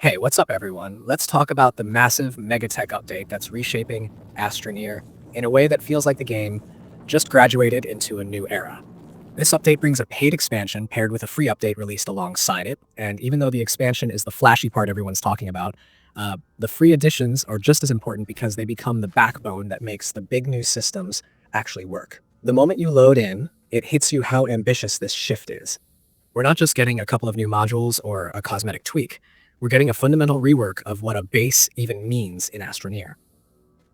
Hey, what's up, everyone? Let's talk about the massive Megatech update that's reshaping Astroneer in a way that feels like the game just graduated into a new era. This update brings a paid expansion paired with a free update released alongside it, and even though the expansion is the flashy part everyone's talking about, the free additions are just as important because they become the backbone that makes the big new systems actually work. The moment you load in, it hits you how ambitious this shift is. We're not just getting a couple of new modules or a cosmetic tweak. We're getting a fundamental rework of what a base even means in Astroneer.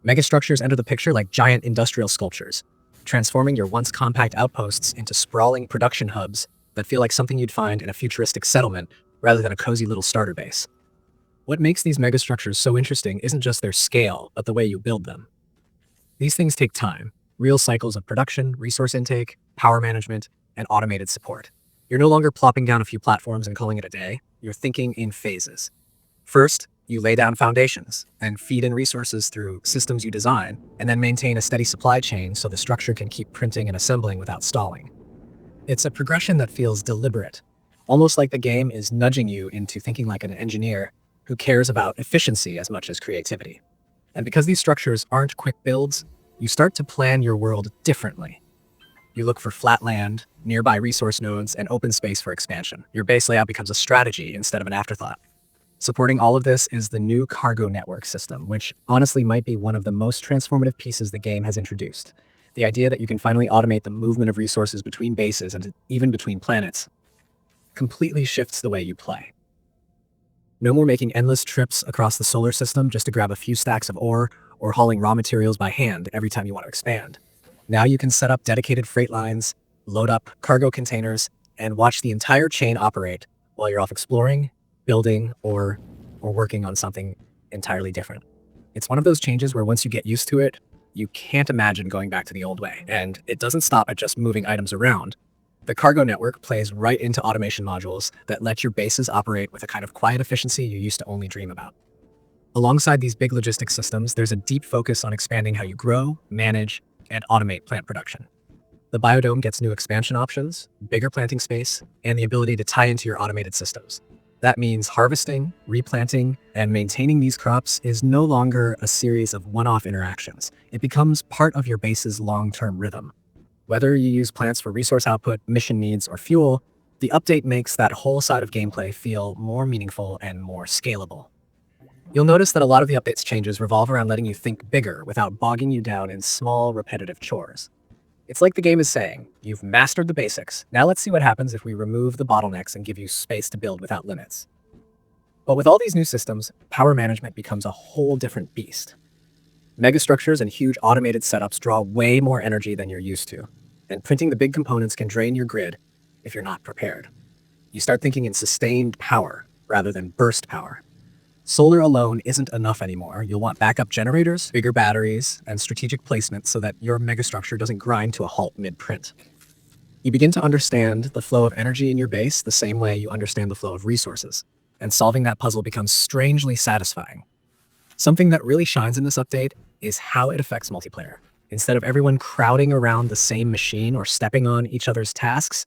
Megastructures enter the picture like giant industrial sculptures, transforming your once compact outposts into sprawling production hubs that feel like something you'd find in a futuristic settlement rather than a cozy little starter base. What makes these megastructures so interesting isn't just their scale, but the way you build them. These things take time, real cycles of production, resource intake, power management, and automated support. You're no longer plopping down a few platforms and calling it a day. You're thinking in phases. First, you lay down foundations and feed in resources through systems you design, and then maintain a steady supply chain so the structure can keep printing and assembling without stalling. It's a progression that feels deliberate, almost like the game is nudging you into thinking like an engineer who cares about efficiency as much as creativity. And because these structures aren't quick builds, you start to plan your world differently. You look for flat land, nearby resource nodes, and open space for expansion. Your base layout becomes a strategy instead of an afterthought. Supporting all of this is the new cargo network system, which honestly might be one of the most transformative pieces the game has introduced. The idea that you can finally automate the movement of resources between bases and even between planets completely shifts the way you play. No more making endless trips across the solar system just to grab a few stacks of ore or hauling raw materials by hand every time you want to expand. Now you can set up dedicated freight lines, load up cargo containers, and watch the entire chain operate while you're off exploring, building, or working on something entirely different. It's one of those changes where once you get used to it, you can't imagine going back to the old way. And it doesn't stop at just moving items around. The cargo network plays right into automation modules that let your bases operate with a kind of quiet efficiency you used to only dream about. Alongside these big logistics systems, there's a deep focus on expanding how you grow, manage, and automate plant production. The biodome gets new expansion options, bigger planting space, and the ability to tie into your automated systems. That means harvesting, replanting, and maintaining these crops is no longer a series of one-off interactions. It becomes part of your base's long-term rhythm. Whether you use plants for resource output, mission needs, or fuel, the update makes that whole side of gameplay feel more meaningful and more scalable. You'll notice that a lot of the update's changes revolve around letting you think bigger without bogging you down in small, repetitive chores. It's like the game is saying, you've mastered the basics, now let's see what happens if we remove the bottlenecks and give you space to build without limits. But with all these new systems, power management becomes a whole different beast. Megastructures and huge automated setups draw way more energy than you're used to, and printing the big components can drain your grid if you're not prepared. You start thinking in sustained power rather than burst power. Solar alone isn't enough anymore. You'll want backup generators, bigger batteries, and strategic placement so that your megastructure doesn't grind to a halt mid-print. You begin to understand the flow of energy in your base the same way you understand the flow of resources, and solving that puzzle becomes strangely satisfying. Something that really shines in this update is how it affects multiplayer. Instead of everyone crowding around the same machine or stepping on each other's tasks,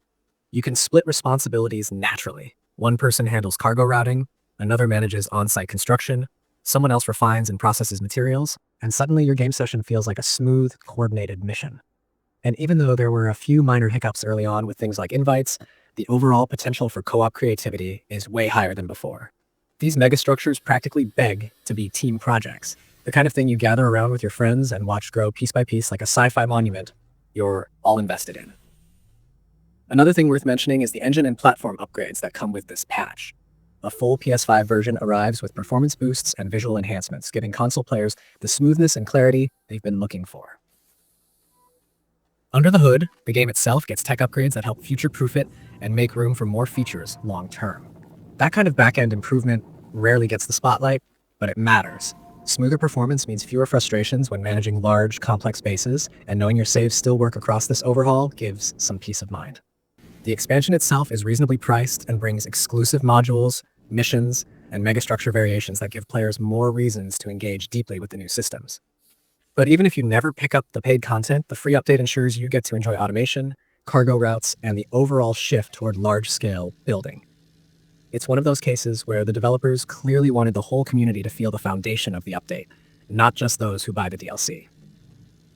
you can split responsibilities naturally. One person handles cargo routing, another manages on-site construction, someone else refines and processes materials, and suddenly your game session feels like a smooth, coordinated mission. And even though there were a few minor hiccups early on with things like invites, the overall potential for co-op creativity is way higher than before. These megastructures practically beg to be team projects, the kind of thing you gather around with your friends and watch grow piece by piece like a sci-fi monument you're all invested in. Another thing worth mentioning is the engine and platform upgrades that come with this patch. A full PS5 version arrives with performance boosts and visual enhancements, giving console players the smoothness and clarity they've been looking for. Under the hood, the game itself gets tech upgrades that help future-proof it and make room for more features long-term. That kind of back-end improvement rarely gets the spotlight, but it matters. Smoother performance means fewer frustrations when managing large, complex bases, and knowing your saves still work across this overhaul gives some peace of mind. The expansion itself is reasonably priced and brings exclusive modules, missions, and megastructure variations that give players more reasons to engage deeply with the new systems. But even if you never pick up the paid content, the free update ensures you get to enjoy automation, cargo routes, and the overall shift toward large-scale building. It's one of those cases where the developers clearly wanted the whole community to feel the foundation of the update, not just those who buy the DLC.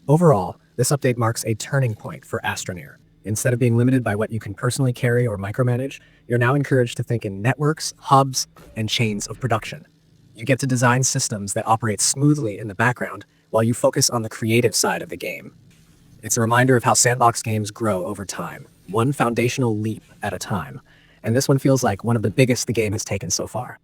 Overall, this update marks a turning point for Astroneer. Instead of being limited by what you can personally carry or micromanage, you're now encouraged to think in networks, hubs, and chains of production. You get to design systems that operate smoothly in the background while you focus on the creative side of the game. It's a reminder of how sandbox games grow over time, one foundational leap at a time. And this one feels like one of the biggest the game has taken so far.